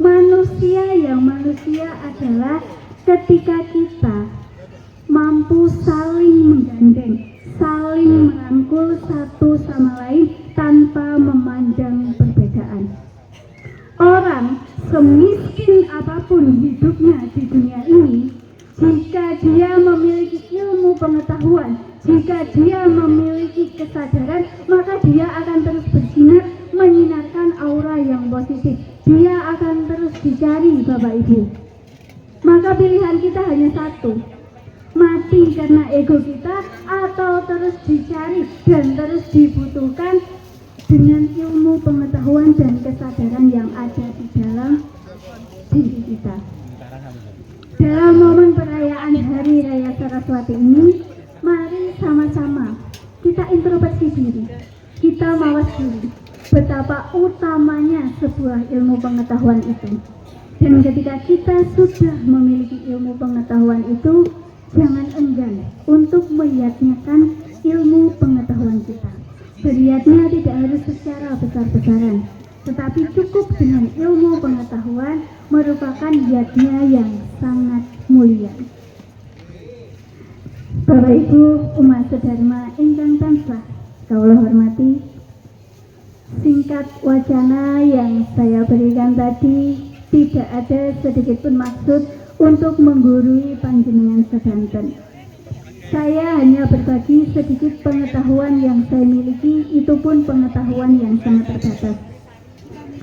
Manusia yang manusia adalah ketika kita mampu saling menggandeng, saling merangkul satu sama lain tanpa memandang perbedaan. Orang semiskin apapun hidupnya di dunia ini, jika dia memiliki ilmu pengetahuan, jika dia memiliki kesadaran, maka dia akan terus bersinar, menyinarkan aura yang positif. Dia akan terus dicari, Bapak Ibu. Maka pilihan kita hanya satu, mati karena ego kita, atau terus dicari dan terus dibutuhkan dengan ilmu pengetahuan dan kesadaran yang ada di dalam diri kita. Dalam momen perayaan Hari Raya Saraswati ini, mari sama-sama kita introspeksi diri, kita mawas diri betapa utamanya sebuah ilmu pengetahuan itu. Dan ketika kita sudah memiliki ilmu pengetahuan itu, jangan enggan untuk meyatnyakan ilmu pengetahuan kita. Beriatnya tidak harus secara besar-besaran, tetapi cukup dengan ilmu pengetahuan merupakan yatnya yang sangat mulia. Bapak Ibu umat sedharma ingkang tansah kawula hormati, singkat wacana yang saya berikan tadi tidak ada sedikit pun maksud untuk menggurui panjenengan sedanten. Saya hanya berbagi sedikit pengetahuan yang saya miliki, itu pun pengetahuan yang sangat terbatas.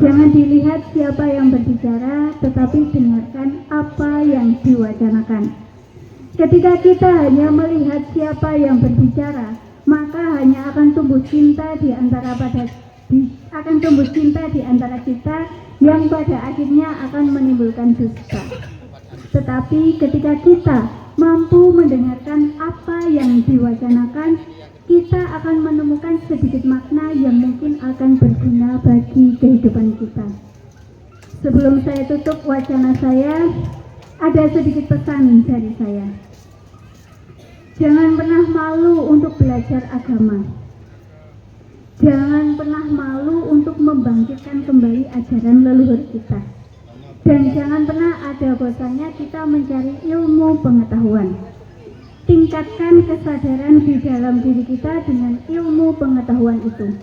Jangan dilihat siapa yang berbicara, tetapi dengarkan apa yang diwacanakan. Ketika kita hanya melihat siapa yang berbicara, maka hanya akan tumbuh cinta di antara kita yang pada akhirnya akan menimbulkan dusta. Tetapi ketika kita mampu mendengarkan apa yang diwacanakan, kita akan menemukan sedikit makna yang mungkin akan berguna bagi kehidupan kita. Sebelum saya tutup wacana saya, ada sedikit pesan dari saya. Jangan pernah malu untuk belajar agama. Jangan pernah malu untuk membangkitkan kembali ajaran leluhur kita. Dan jangan pernah ada bosannya kita mencari ilmu pengetahuan. Tingkatkan kesadaran di dalam diri kita dengan ilmu pengetahuan itu.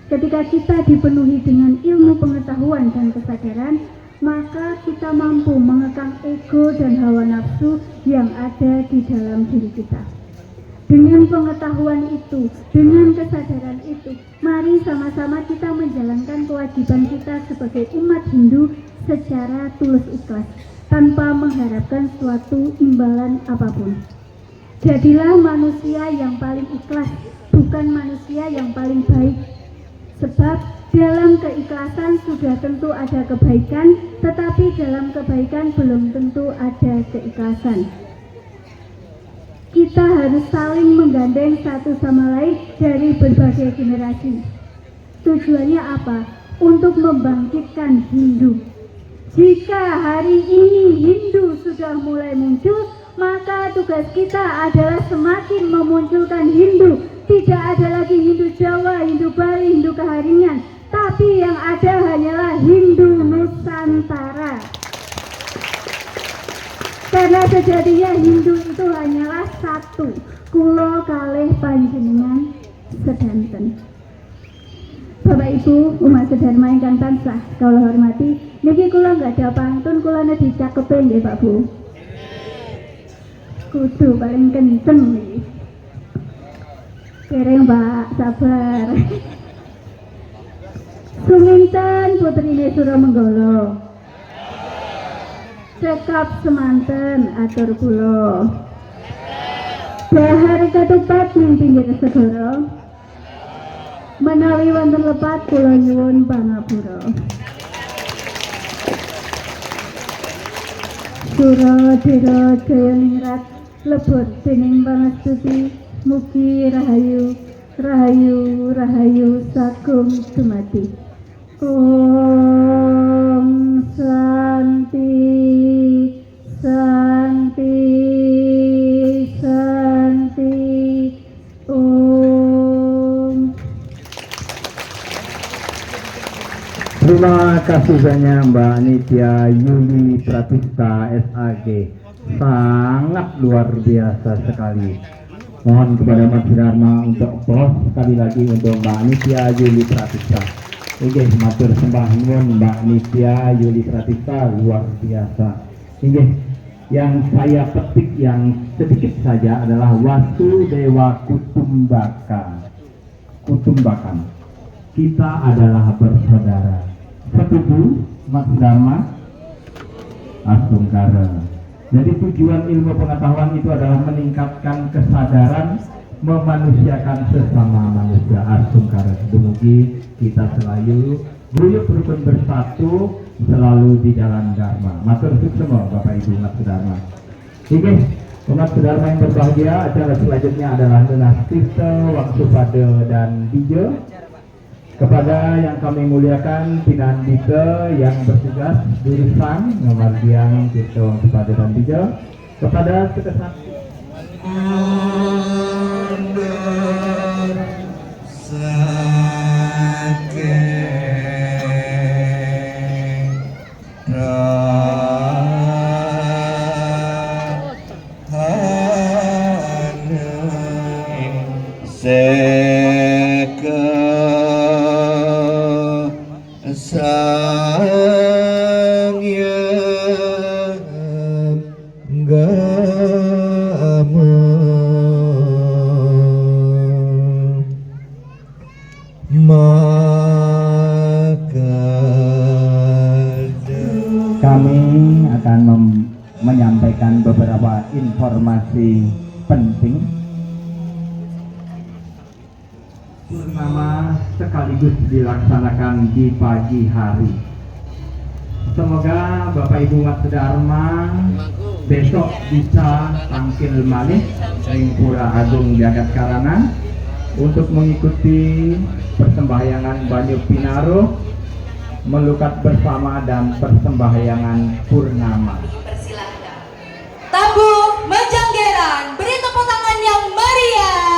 Ketika kita dipenuhi dengan ilmu pengetahuan dan kesadaran, maka kita mampu mengekang ego dan hawa nafsu yang ada di dalam diri kita. Dengan pengetahuan itu, dengan kesadaran itu, mari sama-sama kita menjalankan kewajiban kita sebagai umat Hindu secara tulus ikhlas, tanpa mengharapkan suatu imbalan apapun. Jadilah manusia yang paling ikhlas, bukan manusia yang paling baik. Sebab dalam keikhlasan sudah tentu ada kebaikan, tetapi dalam kebaikan belum tentu ada keikhlasan. Kita harus saling menggandeng satu sama lain dari berbagai generasi. Tujuannya apa? Untuk membangkitkan Hindu. Jika hari ini Hindu sudah mulai muncul, maka tugas kita adalah semakin memunculkan Hindu. Tidak ada lagi Hindu Jawa, Hindu Bali, Hindu Keharingan, tapi yang ada hanyalah Hindu Nusantara. Karena sejatinya Hindu itu hanyalah satu, kulo kalih panjenengan sedanten. Bapak Ibu umat sedharma ingkang tansah kula hormati, niki kula nggak ada pantun, kula nedhi cakepe nggih Pak Bu. Kudu paling kenceng nih. Dereng Mbak, sabar. Suminten putrine Suramenggala. Cekap semanten atur kula. Dahar ketupat ning pinggir segara. Menawi wonten lepat kula nyuwun pangapura. Sura dira jaya ningrat lebet dening pangastuti, mugi rahayu rahayu rahayu sagung dumadi. Om Santi Santi Santi Om. Terima kasih banyak Mbak Nitya Yuli Pratista SAG, sangat luar biasa sekali. Mohon kepada Mas Dharma untuk applause sekali lagi untuk Mbak Nitya Yuli Pratista. Oke, matur sembah nuwun Mbak Nitya Yuli Pratista, luar biasa. Oke, yang saya petik yang sedikit saja adalah Wasudewa Kutumbakan. Kutumbakan. Kita adalah bersaudara. Setuju, Mas Dharma? Asungkara. Jadi tujuan ilmu pengetahuan itu adalah meningkatkan kesadaran, memanusiakan sesama manusia. Asungkara. Dumugi kita selalu guyub rukun bersatu, selalu di jalan Dharma. Matur suksema Bapak Ibu Umat Dharma. Oke, Umat Dharma yang berbahagia, acara selanjutnya adalah Nunas Tirta, Wangsupade dan Dijo. Kepada yang kami muliakan Pinan Dika yang bertugas jurusan nomor yang Tirta, Wangsupade dan Dijo. Kepada sekesat kami akan menyampaikan beberapa informasi penting. Purnama sekaligus dilaksanakan di pagi hari. Semoga Bapak Ibu Umat Dharma besok bisa tampil malih ing Pura Agung Jagat Karana untuk mengikuti persembahyangan Banyu Pinaro, melukat bersama dan persembahyangan purnama. Persilahkan. Tambu Majanggeran, beri tepuk tangan yang meriah.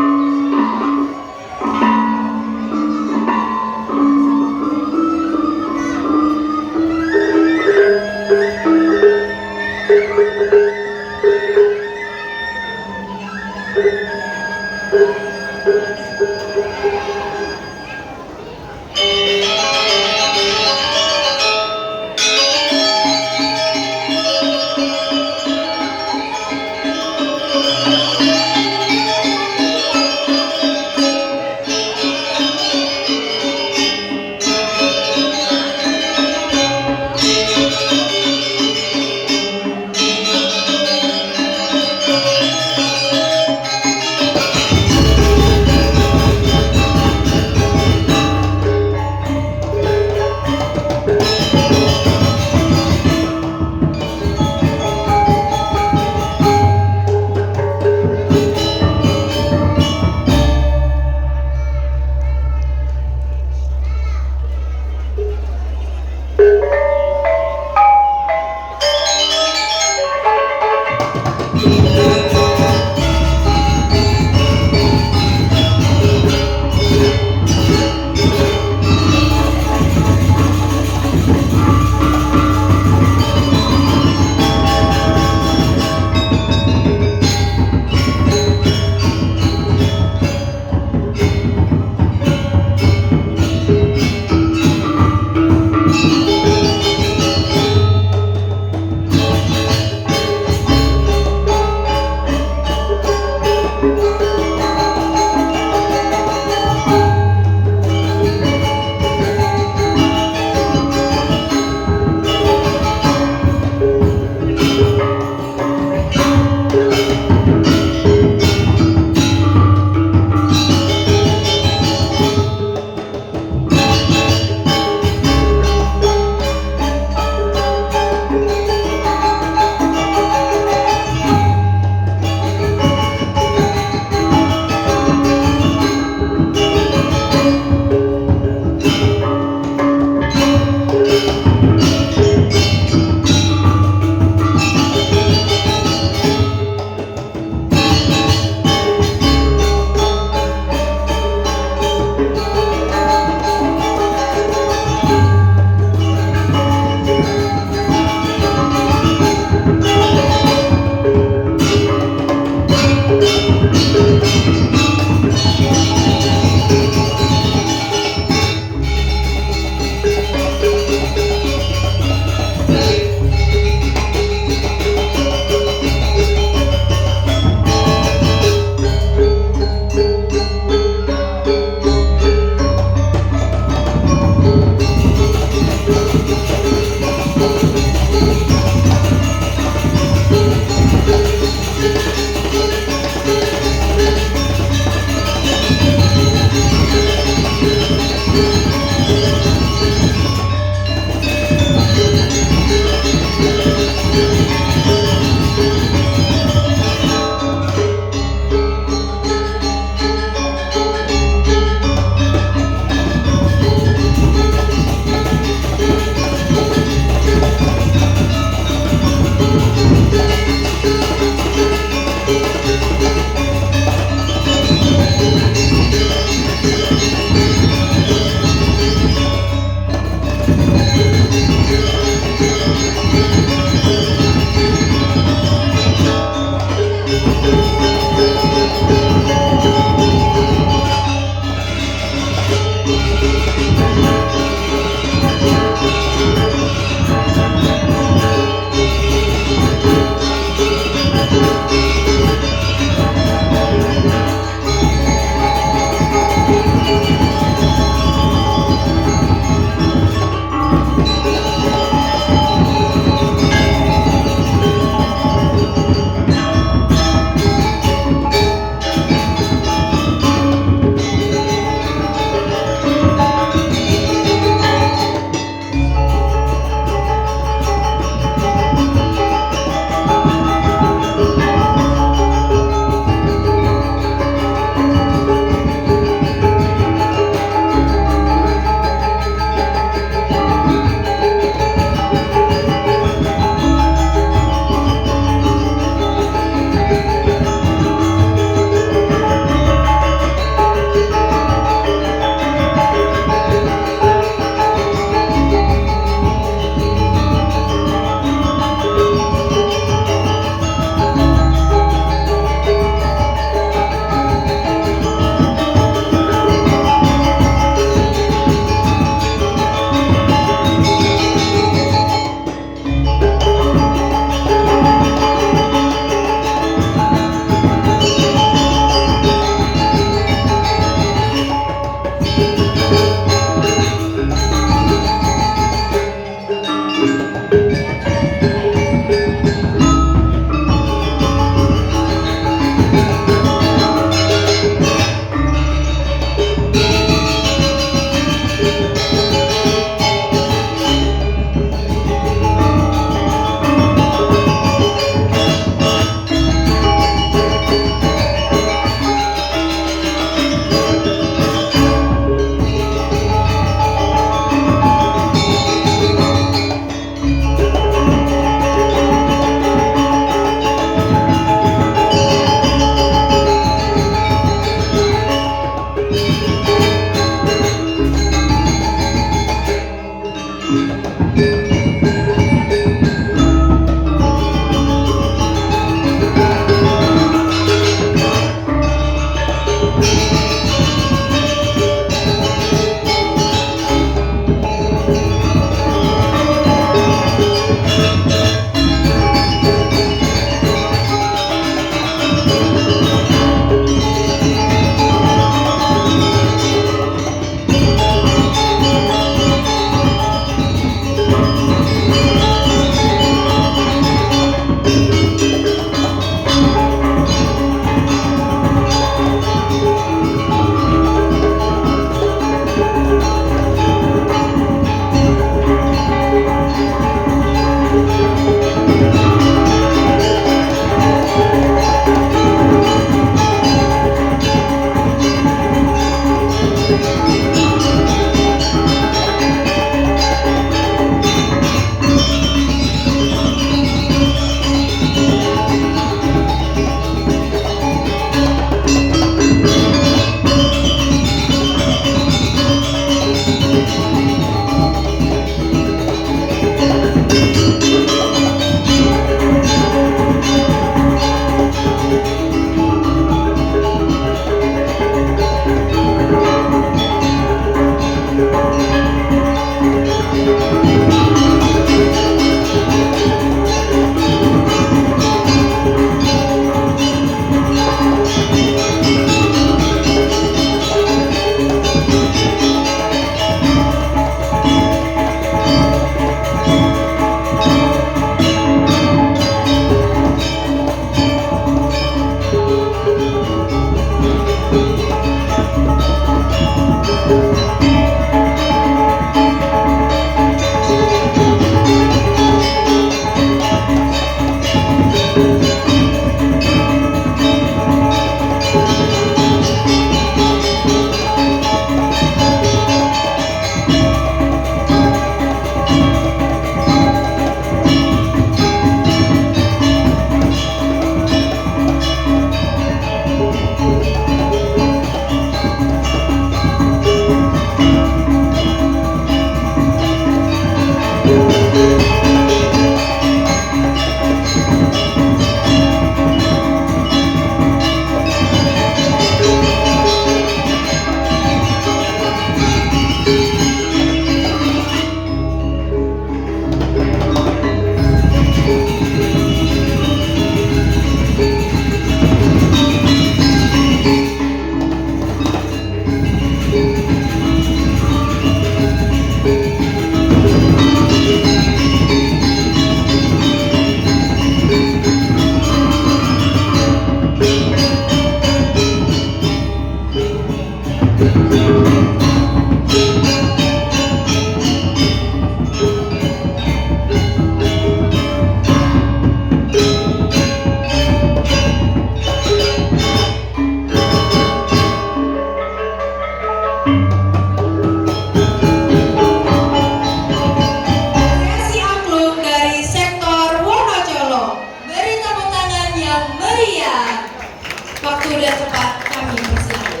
sudah cepat kami persilakan.